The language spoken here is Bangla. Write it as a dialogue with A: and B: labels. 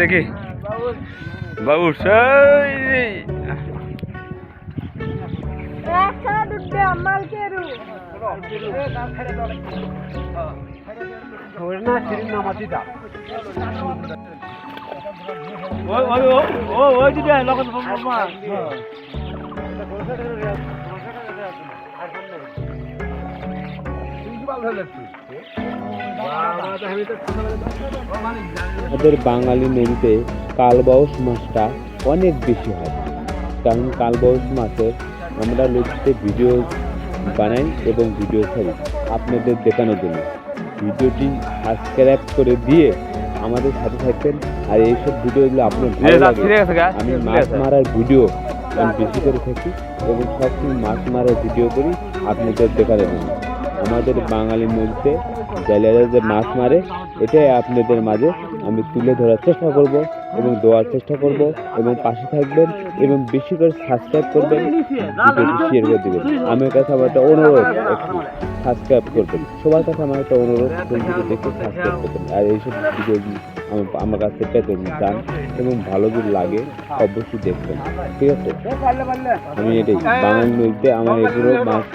A: দেখি বাবু
B: আমাদের বাঙালি নদীতে কালবাউস মাছটা অনেক বেশি হয়, কারণ কালবাউস মাছের আমরা নদীতে ভিডিও বানাই এবং ভিডিও ছাড়ি আপনাদের দেখানোর জন্য। ভিডিওটি সাবস্ক্রাইব করে দিয়ে আমাদের সাথে থাকবেন। আর এইসব ভিডিওগুলো আপনার ভালো লাগে, আমি মাছ মারার ভিডিও আমি বেশি করে থাকি এবং সবসময় মাছ মারার ভিডিও করি আপনাদের দেখানোর জন্য। আমাদের বাঙালি নদীতে জেলেরা যে মাছ মারে এটাই আপনাদের মাঝে আমি তুলে ধরার চেষ্টা করব এবং দেওয়ার চেষ্টা করব, এবং পাশে থাকবেন এবং বেশি করে সাবস্ক্রাইব করবেন, ভিডিওটি শেয়ার করে দেবেন। আমার কাছে আমার একটা অনুরোধ, একটু সাবস্ক্রাইব করবেন। সবার কাছে আমার একটা অনুরোধ, ভিডিও দেখে সাবস্ক্রাইব করবেন। আর এইসব ভিডিও আমার কাছে পেতেন চান এবং ভালো যদি লাগে অবশ্যই দেখবেন, ঠিক আছে? আমি এটাই বাঙালি নদীতে আমার এগুলো মাছ